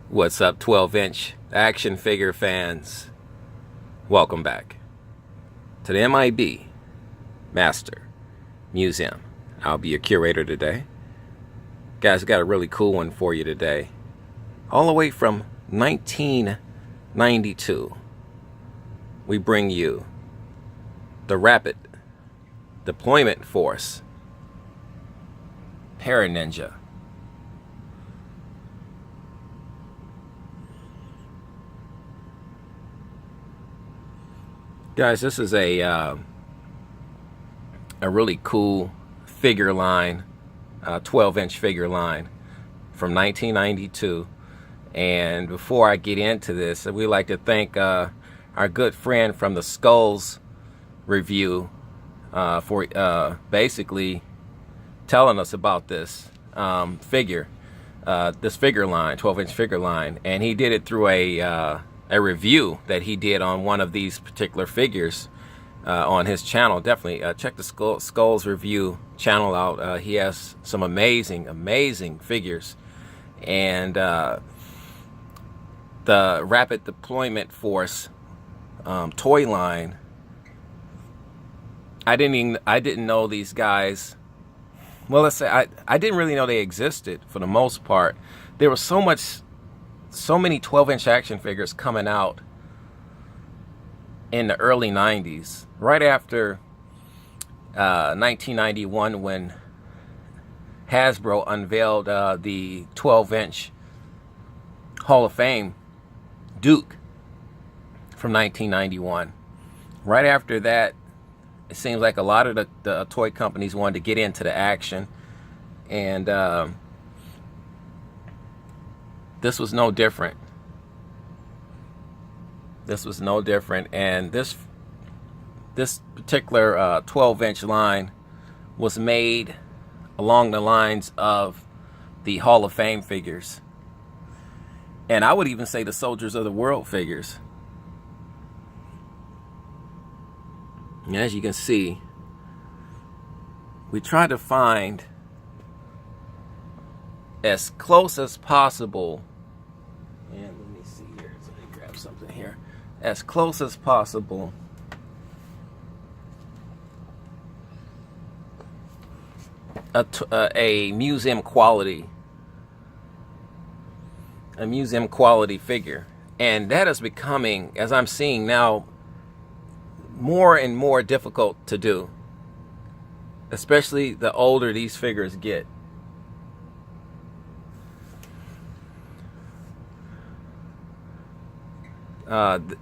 What's up, 12-inch action figure fans? Welcome back to the M.I.B. Master Museum. I'll be your curator today. Guys, got a really cool one for you today. All the way from 1992, we bring you the Rapid Deployment Force Para-Ninja. Guys, this is a really cool figure line, 12-inch figure line from 1992. And before I get into this, we'd like to thank our good friend from the Skulls review for basically telling us about this figure line, 12-inch figure line. And he did it through a review that he did on one of these particular figures on his channel. Definitely check the Skulls review channel out. He has some amazing figures. And the Rapid Deployment Force toy line, I didn't know these guys. Well, let's say I didn't really know they existed for the most part. There was so many 12-inch action figures coming out in the early 90s, right after 1991, when Hasbro unveiled the 12-inch Hall of Fame Duke from 1991. Right after that, it seems like a lot of the toy companies wanted to get into the action, and this was no different. And this particular 12-inch line was made along the lines of the Hall of Fame figures, and I would even say the Soldiers of the World figures. And as you can see, we try to find as close as possible, and let me see here, so let me grab something here, as close as possible a museum quality figure. And that is becoming, as I'm seeing now, more and more difficult to do, especially the older these figures get.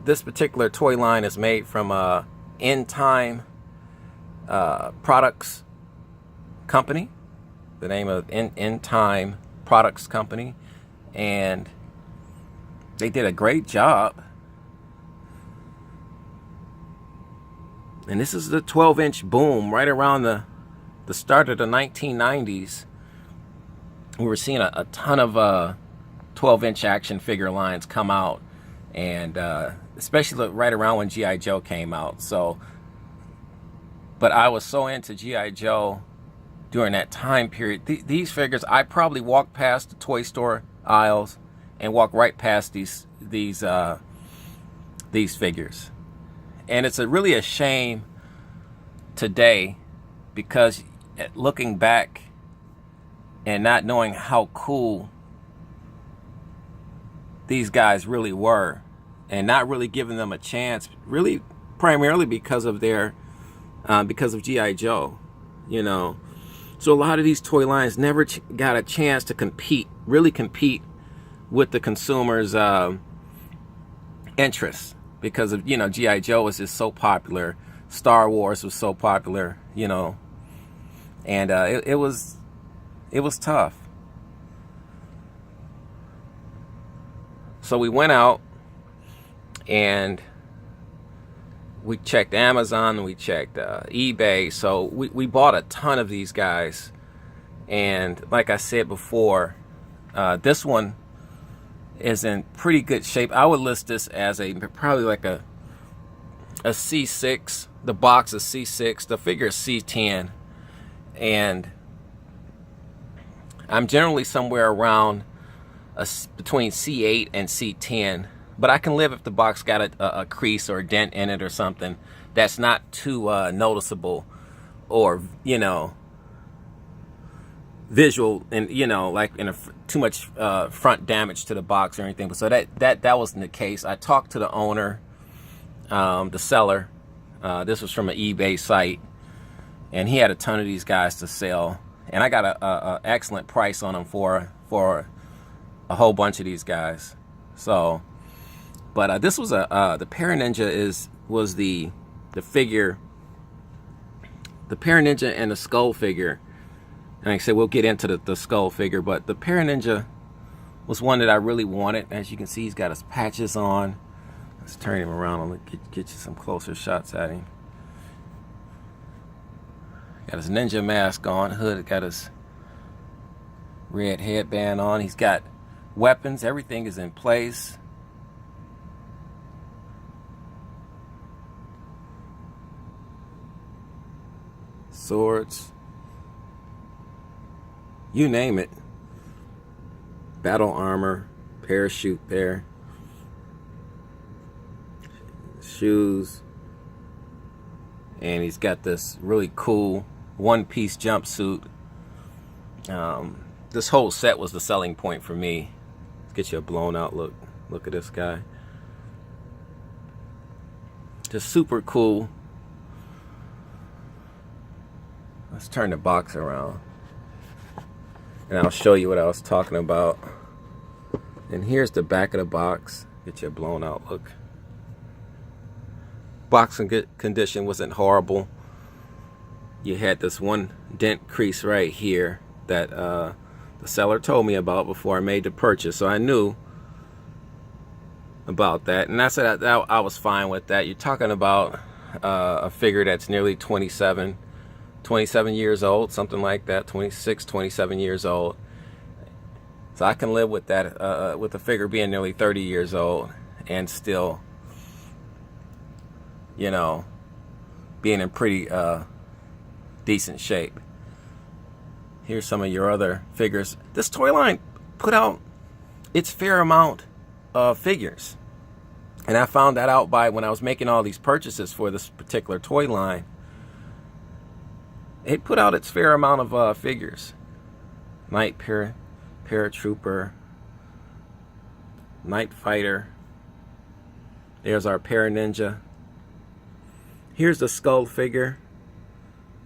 This particular toy line is made from M.I.B Products Company, the name of M.I.B Products Company, and they did a great job. And this is the 12-inch boom right around the start of the 1990s. We were seeing a ton of 12-inch action figure lines come out, and especially right around when G.I. Joe came out. So, but I was so into G.I. Joe during that time period. These figures, I probably walked past the toy store aisles and walked right past these figures. And it's really a shame today, because looking back and not knowing how cool these guys really were, and not really giving them a chance, really primarily because of G.I. Joe, you know. So a lot of these toy lines never got a chance to really compete with the consumers' interests, because of, you know, G.I. Joe was just so popular, Star Wars was so popular, you know, and it was tough. So we went out and we checked Amazon, we checked eBay. So we bought a ton of these guys, and like I said before, this one is in pretty good shape. I would list this as probably like a C6. The box is C6, the figure is C10, and I'm generally somewhere around between C8 and C10, but I can live if the box got a crease or a dent in it or something that's not too noticeable, or visual, and like in too much front damage to the box or anything. But so that wasn't the case. I talked to the owner, the seller. This was from an eBay site, and he had a ton of these guys to sell, and I got a excellent price on them for a whole bunch of these guys. So, but this was the Paraninja was the figure, the Paraninja and the skull figure. And like I said, we'll get into the skull figure, but the Paraninja was one that I really wanted. As you can see, he's got his patches on. Let's turn him around and get you some closer shots at him. Got his ninja mask on, hood, got his red headband on. He's got weapons, everything is in place. Swords, you name it. Battle armor, parachute there. Shoes. And he's got this really cool one-piece jumpsuit. This whole set was the selling point for me. Let's get you a blown out look. Look at this guy. Just super cool. Let's turn the box around, and I'll show you what I was talking about. And here's the back of the box. Get you a blown out look. Box in good condition, wasn't horrible. You had this one dent crease right here that the seller told me about before I made the purchase, so I knew about that, and I said I was fine with that. You're talking about a figure that's nearly 27 years old, something like that, 26, 27 years old. So I can live with that, with the figure being nearly 30 years old and still, being in pretty decent shape. Here's some of your other figures. This toy line put out its fair amount of figures. And I found that out when I was making all these purchases for this particular toy line. It put out its fair amount of figures. Night Paratrooper, Night Fighter. There's our Paraninja. Here's the skull figure,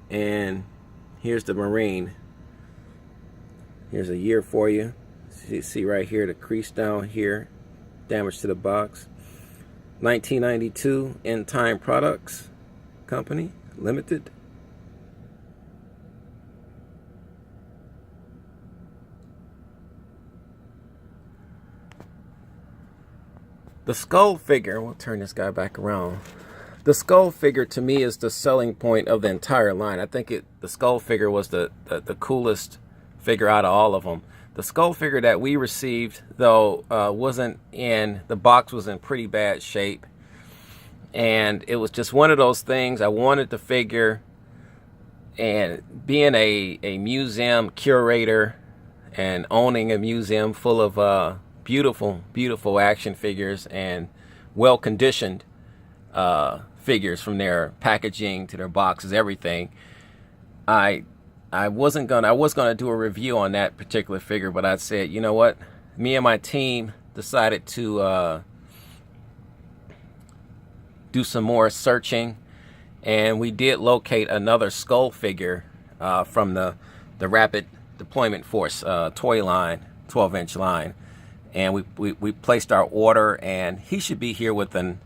and here's the Marine. Here's a year for you. See right here, the crease down here, damage to the box. 1992, End Time Products Company, Limited. The skull figure, we'll turn this guy back around. The skull figure to me is the selling point of the entire line. I think the skull figure was the coolest figure out of all of them. The skull figure that we received, though, the box was in pretty bad shape. And it was just one of those things. I wanted the figure, and being a museum curator and owning a museum full of beautiful action figures and well-conditioned figures, from their packaging to their boxes, everything. I was gonna do a review on that particular figure, but I said, you know what? Me and my team decided to do some more searching, and we did locate another skull figure from the Rapid Deployment Force toy line, 12-inch line. And we placed our order, and he should be here within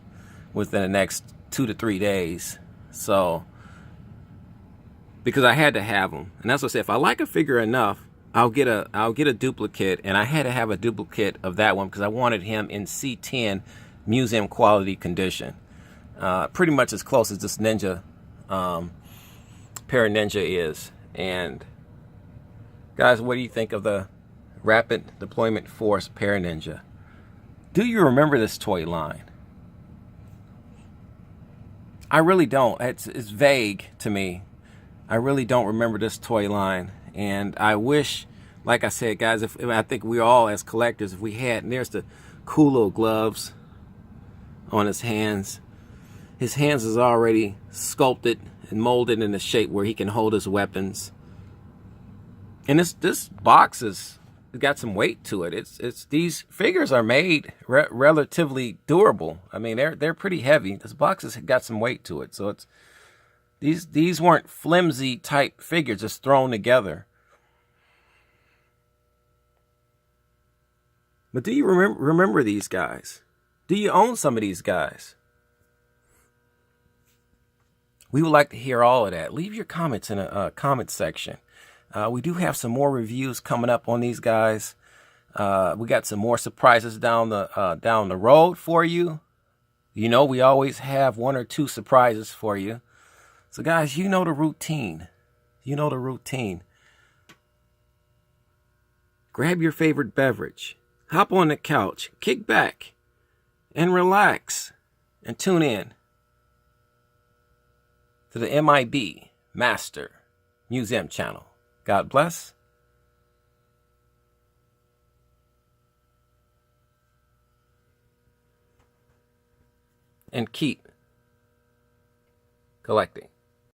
the next 2 to 3 days. So, because I had to have him, and that's what I said. If I like a figure enough, I'll get a duplicate, and I had to have a duplicate of that one because I wanted him in C10 museum quality condition, pretty much as close as this Ninja Paraninja is. And guys, what do you think of the Rapid Deployment Force Paraninja? Do you remember this toy line? I really don't. It's vague to me. I really don't remember this toy line, and I wish Like I said, guys, if I think we all as collectors, if we had, and there's the cool little gloves on his hands. His hands is already sculpted and molded in a shape where he can hold his weapons. And this box is got some weight to it. It's these figures are made relatively durable. I mean, they're pretty heavy. This box has got some weight to it. So it's these weren't flimsy type figures just thrown together. But do you remember these guys? Do you own some of these guys? We would like to hear all of that. Leave your comments in a comment section. We do have some more reviews coming up on these guys. We got some more surprises down the road for you. You know, we always have 1 or 2 surprises for you. So guys, you know the routine. You know the routine. Grab your favorite beverage. Hop on the couch, kick back, and relax, and tune in to the M.I.B. Master Museum channel. God bless. And keep collecting.